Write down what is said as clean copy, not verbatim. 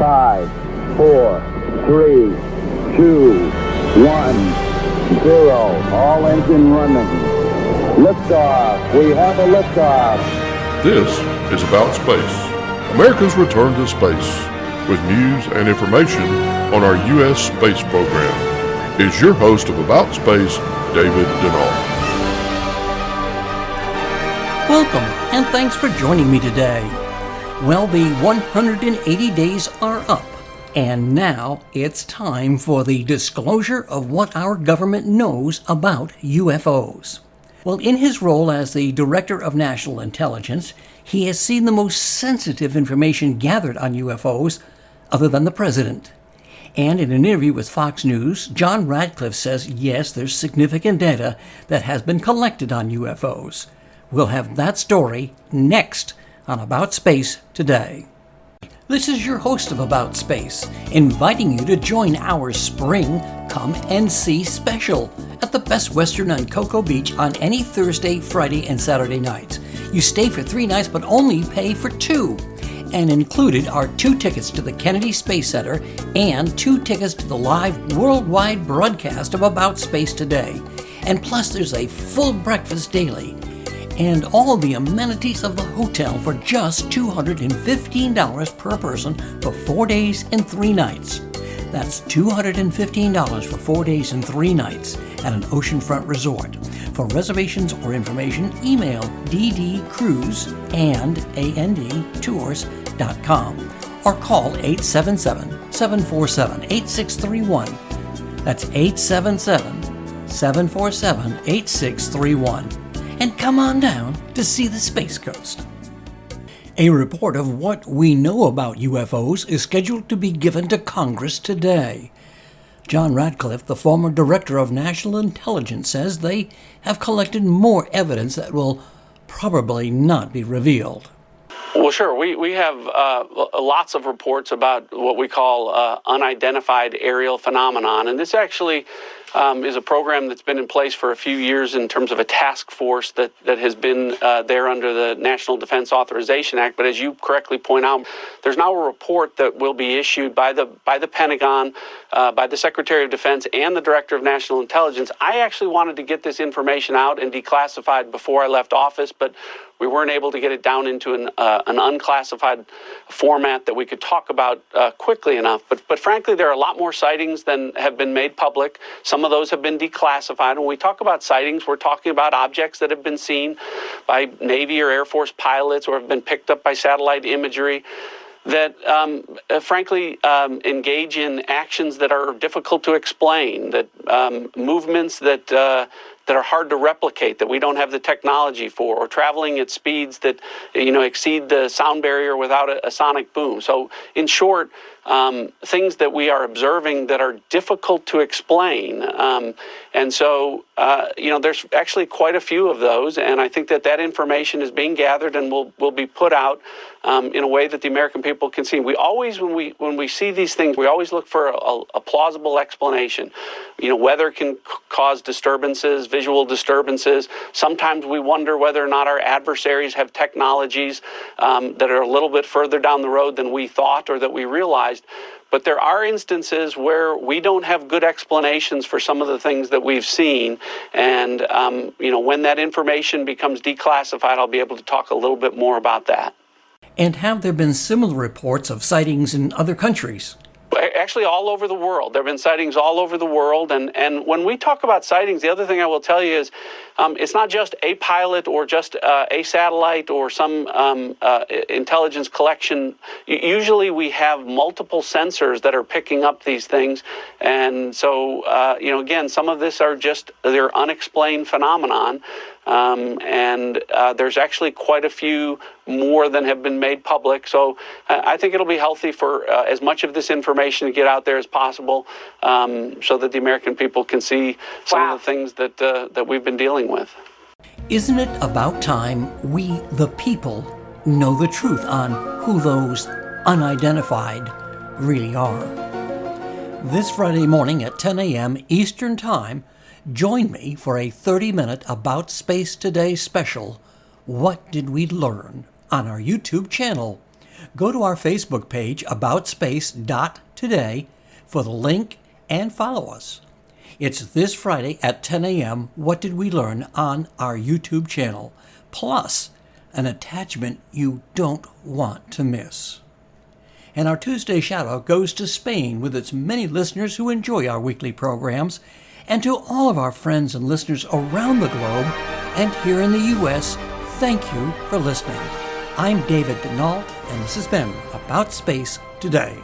5, 4, 3, 2, 1, 0. All engine running. Liftoff. We have a liftoff. This is About Space, America's return to space, with news and information on our U.S. space program. Is your host of About Space, David Denault. Welcome, and thanks for joining me today. Well, the 180 days are up, and now it's time for the disclosure of what our government knows about UFOs. Well, in his role as the Director of National Intelligence, he has seen the most sensitive information gathered on UFOs other than the President. And in an interview with Fox News, John Radcliffe says, yes, there's significant data that has been collected on UFOs. We'll have that story next on About Space Today. This is your host of About Space, inviting you to join our Spring Come and See special at the Best Western on Cocoa Beach on any Thursday, Friday, and Saturday nights. You stay for 3 nights but only pay for 2. And included are 2 tickets to the Kennedy Space Center and 2 tickets to the live worldwide broadcast of About Space Today. And plus there's a full breakfast daily and all the amenities of the hotel for just $215 per person for 4 days and 3 nights. That's $215 for 4 days and 3 nights at an oceanfront resort. For reservations or information, email ddcruise@andtours.com or call 877-747-8631. That's 877-747-8631. And come on down to see the Space Coast. A report of what we know about UFOs is scheduled to be given to Congress today. John Radcliffe, the former Director of National Intelligence, says they have collected more evidence that will probably not be revealed. Well, sure. We have lots of reports about what we call unidentified aerial phenomenon. And this actually is a program that's been in place for a few years in terms of a task force that has been there under the National Defense Authorization Act. But as you correctly point out, there's now a report that will be issued by the Pentagon, by the Secretary of Defense, and the Director of National Intelligence. I actually wanted to get this information out and declassified before I left office, but we weren't able to get it down into an unclassified format that we could talk about quickly enough. But frankly, there are a lot more sightings than have been made public. Some of those have been declassified. When we talk about sightings, we're talking about objects that have been seen by Navy or Air Force pilots or have been picked up by satellite imagery that, frankly, engage in actions that are difficult to explain, that movements that are hard to replicate, that we don't have the technology for, or traveling at speeds that exceed the sound barrier without a sonic boom. So, in short, things that we are observing that are difficult to explain. And so, there's actually quite a few of those, and I think that information is being gathered and will be put out in a way that the American people can see. We always, when we see these things, we always look for a plausible explanation. Weather can cause disturbances, visual disturbances. Sometimes we wonder whether or not our adversaries have technologies that are a little bit further down the road than we thought or that we realized. But there are instances where we don't have good explanations for some of the things that we've seen. And, when that information becomes declassified, I'll be able to talk a little bit more about that. And have there been similar reports of sightings in other countries? Actually, all over the world. There have been sightings all over the world. And when we talk about sightings, the other thing I will tell you is it's not just a pilot or just a satellite or some intelligence collection. Usually we have multiple sensors that are picking up these things. And so, again, some of this are just they're unexplained phenomenon. And there's actually quite a few more than have been made public. So I think it'll be healthy for as much of this information to get out there as possible so that the American people can see some of the things that we've been dealing with. Isn't it about time we, the people, know the truth on who those unidentified really are? This Friday morning at 10 a.m. Eastern Time, join me for a 30-minute About Space Today special, What Did We Learn? On our YouTube channel. Go to our Facebook page, aboutspace.today, for the link and follow us. It's this Friday at 10 a.m. What Did We Learn on our YouTube channel, plus an attachment you don't want to miss. And our Tuesday shout-out goes to Spain with its many listeners who enjoy our weekly programs, and to all of our friends and listeners around the globe and here in the U.S., thank you for listening. I'm David Denault, and this has been About Space Today.